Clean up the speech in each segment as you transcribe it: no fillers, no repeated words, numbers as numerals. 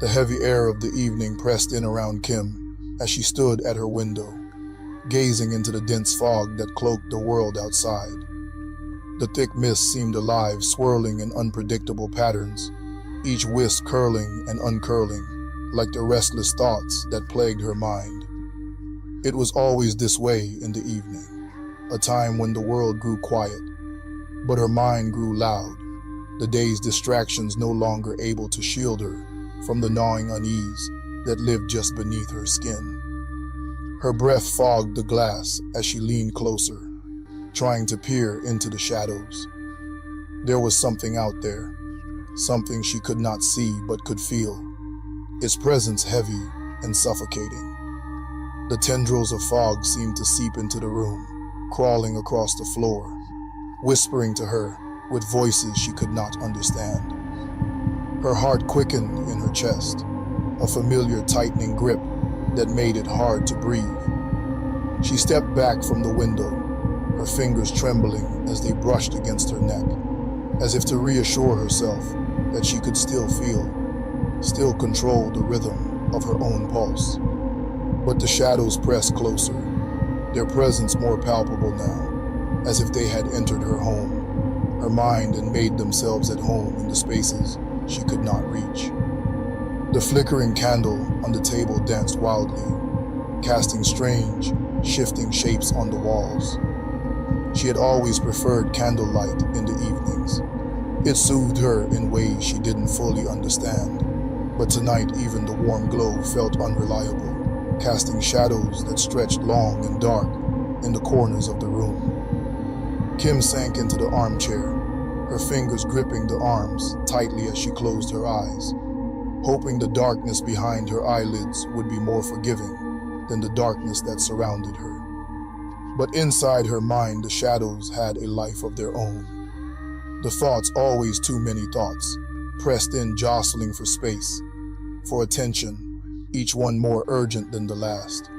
The heavy air of the evening pressed in around Kim as she stood at her window, gazing into the dense fog that cloaked the world outside. The thick mist seemed alive, swirling in unpredictable patterns, each wisp curling and uncurling, like the restless thoughts that plagued her mind. It was always this way in the evening, a time when the world grew quiet, but her mind grew loud, the day's distractions no longer able to shield her from the gnawing unease that lived just beneath her skin. Her breath fogged the glass as she leaned closer, trying to peer into the shadows. There was something out there, something she could not see but could feel, its presence heavy and suffocating. The tendrils of fog seemed to seep into the room, crawling across the floor, whispering to her with voices she could not understand. Her heart quickened in her chest, a familiar tightening grip that made it hard to breathe. She stepped back from the window, her fingers trembling as they brushed against her neck, as if to reassure herself that she could still feel, still control the rhythm of her own pulse. But the shadows pressed closer, their presence more palpable now, as if they had entered her home, her mind, and made themselves at home in the spaces she could not reach. The flickering candle on the table danced wildly, casting strange, shifting shapes on the walls. She had always preferred candlelight in the evenings. It soothed her in ways she didn't fully understand, but tonight even the warm glow felt unreliable, casting shadows that stretched long and dark in the corners of the room. Kim sank into the armchair, her fingers gripping the arms tightly as she closed her eyes, hoping the darkness behind her eyelids would be more forgiving than the darkness that surrounded her. But inside her mind, the shadows had a life of their own. The thoughts, always too many thoughts, pressed in, jostling for space, for attention, each one more urgent than the last.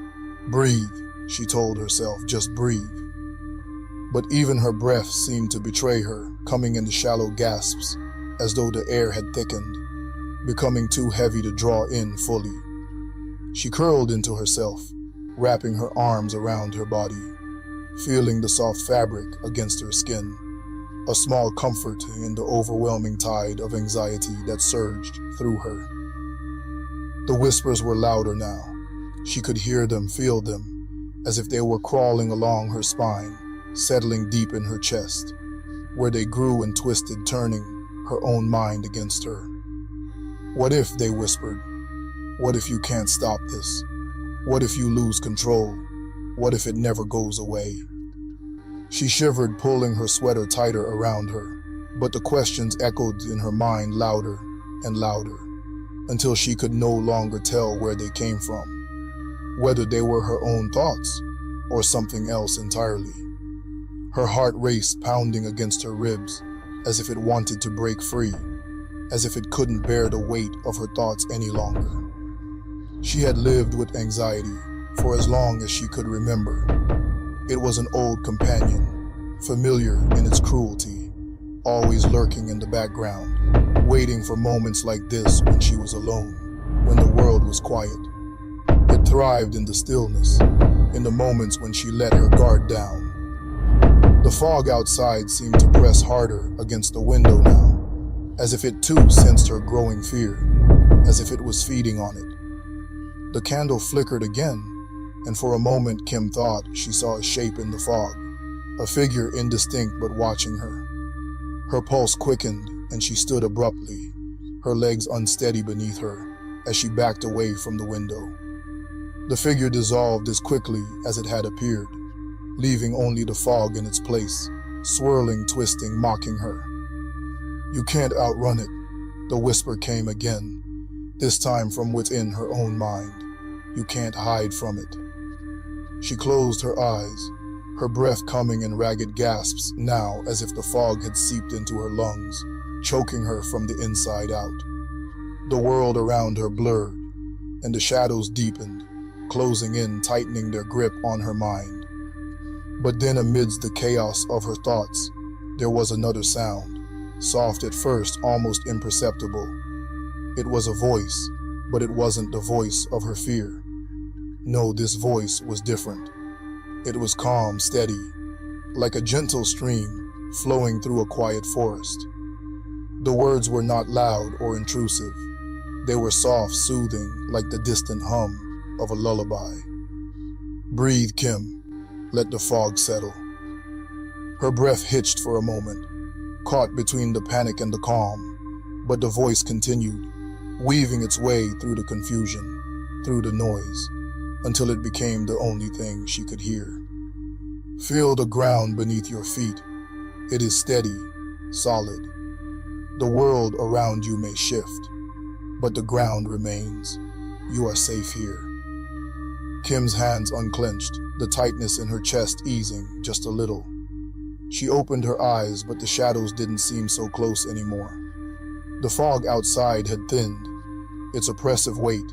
Breathe, she told herself, just breathe. But even her breath seemed to betray her, coming in shallow gasps, as though the air had thickened, becoming too heavy to draw in fully. She curled into herself, wrapping her arms around her body, feeling the soft fabric against her skin, a small comfort in the overwhelming tide of anxiety that surged through her. The whispers were louder now. She could hear them, feel them, as if they were crawling along her spine, settling deep in her chest, where they grew and twisted, turning her own mind against her. What if, they whispered, what if you can't stop this? What if you lose control? What if it never goes away? She shivered, pulling her sweater tighter around her, but the questions echoed in her mind louder and louder, until she could no longer tell where they came from, whether they were her own thoughts or something else entirely. Her heart raced, pounding against her ribs, as if it wanted to break free, as if it couldn't bear the weight of her thoughts any longer. She had lived with anxiety for as long as she could remember. It was an old companion, familiar in its cruelty, always lurking in the background, waiting for moments like this when she was alone, when the world was quiet. It thrived in the stillness, in the moments when she let her guard down. The fog outside seemed to press harder against the window now, as if it too sensed her growing fear, as if it was feeding on it. The candle flickered again, and for a moment Kim thought she saw a shape in the fog, a figure indistinct but watching her. Her pulse quickened, and she stood abruptly, her legs unsteady beneath her, as she backed away from the window. The figure dissolved as quickly as it had appeared, leaving only the fog in its place, swirling, twisting, mocking her. You can't outrun it, the whisper came again, this time from within her own mind. You can't hide from it. She closed her eyes, her breath coming in ragged gasps now, as if the fog had seeped into her lungs, choking her from the inside out. The world around her blurred, and the shadows deepened, closing in, tightening their grip on her mind. But then amidst the chaos of her thoughts, there was another sound, soft at first, almost imperceptible. It was a voice, But it wasn't the voice of her fear. No, this voice was different. It was calm, steady, like a gentle stream flowing through a quiet forest. The words were not loud or intrusive. They were soft, soothing, like the distant hum of a lullaby. Breathe, Kim. Let the fog settle. Her breath hitched for a moment, caught between the panic and the calm, but the voice continued, weaving its way through the confusion, through the noise, until it became the only thing she could hear. Feel the ground beneath your feet. It is steady, solid. The world around you may shift, but the ground remains. You are safe here. Kim's hands unclenched, the tightness in her chest easing just a little. She opened her eyes, but the shadows didn't seem so close anymore. The fog outside had thinned, its oppressive weight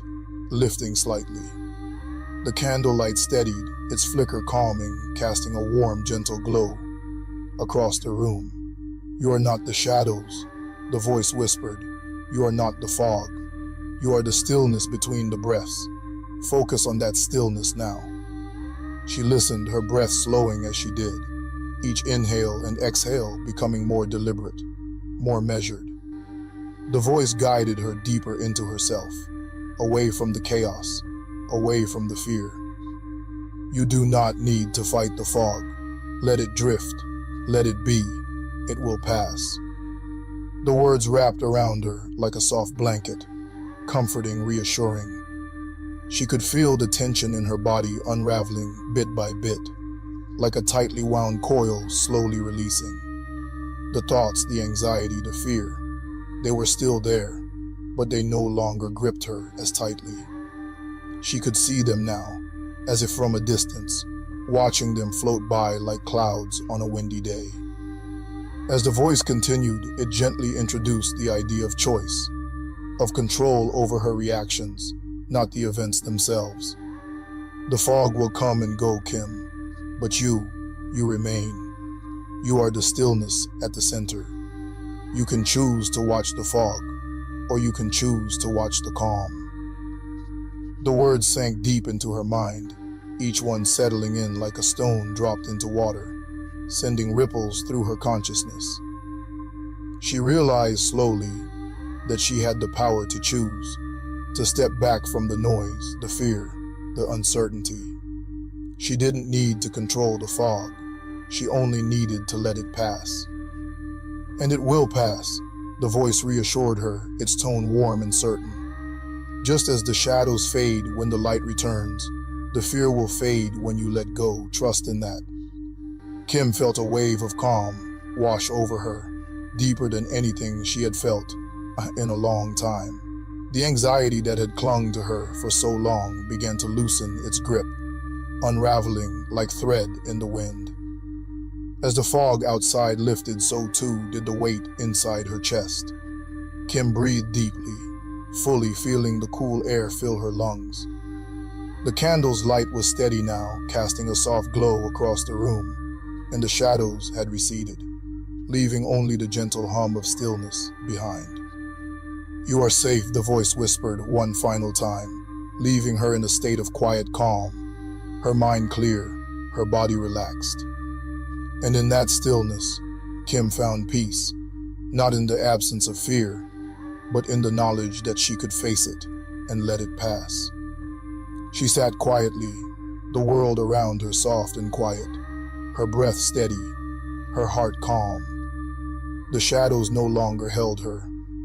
lifting slightly. The candlelight steadied, its flicker calming, casting a warm, gentle glow across the room. You are not the shadows, the voice whispered. You are not the fog. You are the stillness between the breaths. Focus on that stillness now. She listened, her breath slowing as she did, each inhale and exhale becoming more deliberate, more measured. The voice guided her deeper into herself, away from the chaos, away from the fear. You do not need to fight the fog. Let it drift. Let it be. It will pass. The words wrapped around her like a soft blanket, comforting, reassuring. She could feel the tension in her body unraveling bit by bit, like a tightly wound coil slowly releasing. The thoughts, the anxiety, the fear, they were still there, but they no longer gripped her as tightly. She could see them now, as if from a distance, watching them float by like clouds on a windy day. As the voice continued, it gently introduced the idea of choice, of control over her reactions, not the events themselves. The fog will come and go, Kim, but you remain. You are the stillness at the center. You can choose to watch the fog, or you can choose to watch the calm. The words sank deep into her mind, each one settling in like a stone dropped into water, sending ripples through her consciousness. She realized slowly that she had the power to choose, to step back from the noise, the fear, the uncertainty. She didn't need to control the fog. She only needed to let it pass. And it will pass, the voice reassured her, its tone warm and certain. Just as the shadows fade when the light returns, the fear will fade when you let go. Trust in that. Kim felt a wave of calm wash over her, deeper than anything she had felt in a long time. The anxiety that had clung to her for so long began to loosen its grip, unraveling like thread in the wind. As the fog outside lifted, so too did the weight inside her chest. Kim breathed deeply, fully feeling the cool air fill her lungs. The candle's light was steady now, casting a soft glow across the room, and the shadows had receded, leaving only the gentle hum of stillness behind. You are safe, the voice whispered one final time, leaving her in a state of quiet calm, her mind clear, her body relaxed. And in that stillness, Kim found peace, not in the absence of fear, but in the knowledge that she could face it and let it pass. She sat quietly, the world around her soft and quiet, her breath steady, her heart calm. The shadows no longer held her,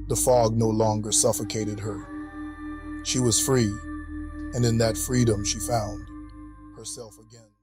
the fog no longer suffocated her. She was free, and in that freedom she found herself again.